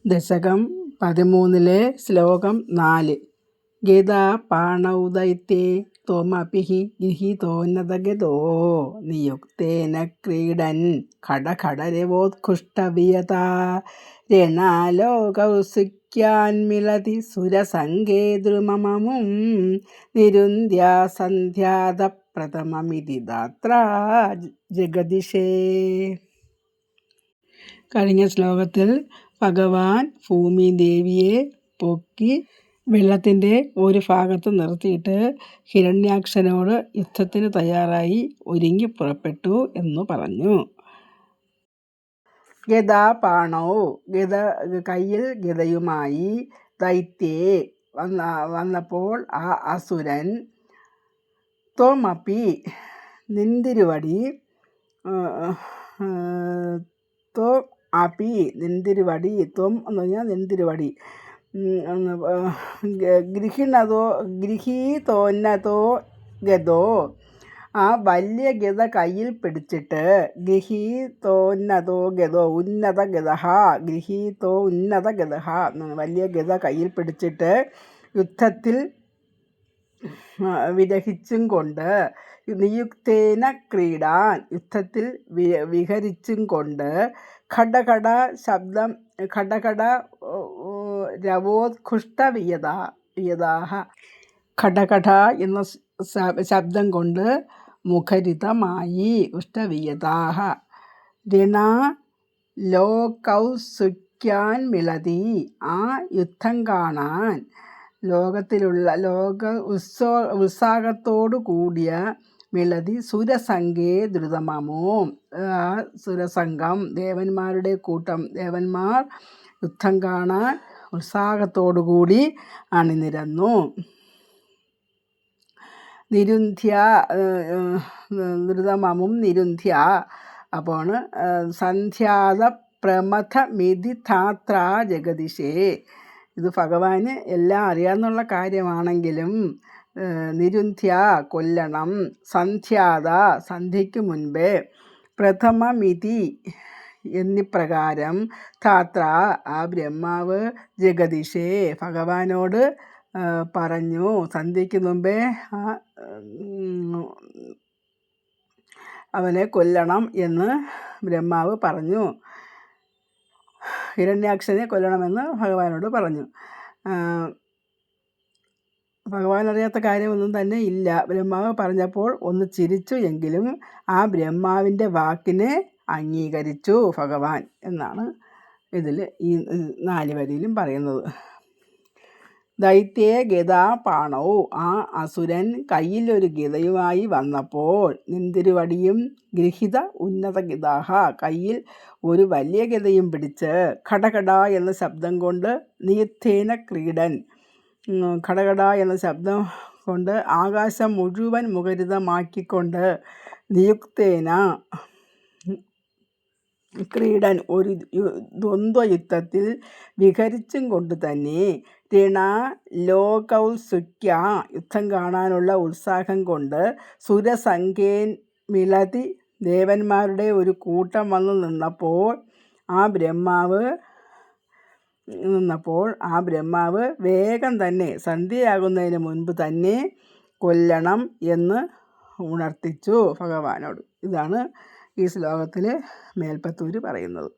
ദശകം 13 ശ്ലോകം 4. ഗീതാ പാണൗദൈത്യേ ത്വമപി ഗൃഹീതോന്നതഗതോ നിയുക്തേന ക്രീഡൻ ഖടഖടരവോത്കൃഷ്ടവിയതാ രണാലോകൗത്സുക്യാന്മിളതി സുരസംഗേ ദ്രുമമമും നിരുന്ധ്യാ സന്ധ്യാതപ്രഥമമിതി ദാത്രാ ജഗദിഷേ. കഴിഞ്ഞ ശ്ലോകത്തിൽ ഭഗവാൻ ഭൂമിദേവിയെ പൊക്കി വെള്ളത്തിൻ്റെ ഒരു ഭാഗത്ത് നിർത്തിയിട്ട് ഹിരണ്യാക്ഷനോട് യുദ്ധത്തിന് തയ്യാറായി ഒരുങ്ങി പുറപ്പെട്ടു എന്ന് പറഞ്ഞു. ഗദാപാണോ, കയ്യിൽ ഗദയുമായി ദൈത്യേ വന്നപ്പോൾ ആ അസുരൻ, ത്വമപി നിന്തിരുവടി, നിന്തിരുവടി, ത്വം എന്ന് പറഞ്ഞാൽ നിന്തിരുവടി, ഗൃഹീതോന്നതോ ഗതോ, ആ വലിയ ഗത കയ്യിൽ പിടിച്ചിട്ട്, ഗൃഹീതോന്നതോ ഗതോ ഉന്നത ഗതഹ, ഗൃഹീതോ ഉന്നത ഗതഹ, വലിയ ഗത കയ്യിൽ പിടിച്ചിട്ട് യുദ്ധത്തിൽ വിരഹിച്ചും കൊണ്ട്, നിയുക്തേന ക്രീഡാൻ, യുദ്ധത്തിൽ വിഹരിച്ചും കൊണ്ട്, ഖടഖട ശബ്ദം, ഖടഖട രവോത്കൃഷ്ടവിയതാഹ, ഖടഖട എന്ന ശബ്ദം കൊണ്ട് മുഖരിതമായി, ഉഷ്ടവിയതാഹ, രണാ ലോകൗത്സുക്യാൻ മിളതി, ആ യുദ്ധം കാണാൻ ലോക ഉത്സാഹത്തോടു കൂടിയ, മിളതി സുരസംഗേ ദ്രുതമമോ, സുരസംഘം ദേവന്മാരുടെ കൂട്ടം, ദേവന്മാർ യുദ്ധം കാണാൻ ഉത്സാഹത്തോടുകൂടി അണിനിരന്നു. നിരുന്ധ്യ, ദ്രുതമമും നിരുന്ധ്യ, അപ്പോൾ സന്ധ്യാത പ്രമഥമിതി ധാത്ര ജഗദിഷേ. ഇത് ഭഗവാന് എല്ലാം അറിയാമെന്നുള്ള കാര്യമാണെങ്കിലും നിരുന്ധ്യ കൊല്ലണം, സന്ധ്യാത സന്ധ്യയ്ക്ക് മുൻപേ, പ്രഥമമിതി എന്നിപ്രകാരം, ധാത്ര ആ ബ്രഹ്മാവ്, ജഗദിഷേ ഭഗവാനോട് പറഞ്ഞു, സന്ധ്യയ്ക്ക് മുമ്പേ അവനെ കൊല്ലണം എന്ന് ബ്രഹ്മാവ് പറഞ്ഞു, ഹിരണ്യാക്ഷനെ കൊല്ലണമെന്ന് ഭഗവാനോട് പറഞ്ഞു. ഭഗവാൻ അറിയാത്ത കാര്യമൊന്നും തന്നെ ഇല്ല. ബ്രഹ്മാവ് പറഞ്ഞപ്പോൾ ഒന്ന് ചിരിച്ചു എങ്കിലും ആ ബ്രഹ്മാവിൻ്റെ വാക്കിനെ അംഗീകരിച്ചു ഭഗവാൻ എന്നാണ് ഇതിൽ ഈ 4 വരിയിലും പറയുന്നത്. ദൈത്യേ ഗദാ പാണൗ, ആ അസുരൻ കയ്യിലൊരു ഗദയുമായി വന്നപ്പോൾ, നിന്തിരുവടിയും ഗൃഹിത ഉന്നത ഗദാഹ, കയ്യിൽ ഒരു വലിയ ഗദയും പിടിച്ച്, ഖടഖട എന്ന ശബ്ദം കൊണ്ട്, നിയുക്തേന ക്രീഡൻ, ഖടഖട എന്ന ശബ്ദം കൊണ്ട് ആകാശം മുഴുവൻ മുഖരിതമാക്കിക്കൊണ്ട്, നിയുക്തേന ക്രീഡൻ ഒരു ദ്വന്ദ്വയുദ്ധത്തിൽ വിഹരിച്ചും കൊണ്ട് തന്നെ, രണാ ലോകൗത്സുക്യ യുദ്ധം കാണാനുള്ള ഉത്സാഹം കൊണ്ട്, സുരസംഖ്യേൻ മിളതി ദേവന്മാരുടെ ഒരു കൂട്ടം വന്നു നിന്നപ്പോൾ ആ ബ്രഹ്മാവ് വേഗം തന്നെ സന്ധ്യയാകുന്നതിന് മുൻപ് തന്നെ കൊല്ലണം എന്ന് ഉണർത്തിച്ചു ഭഗവാനോട്. ഇതാണ് ഈ ശ്ലോകത്തിൽ മേൽപ്പത്തൂർ പറയുന്നത്.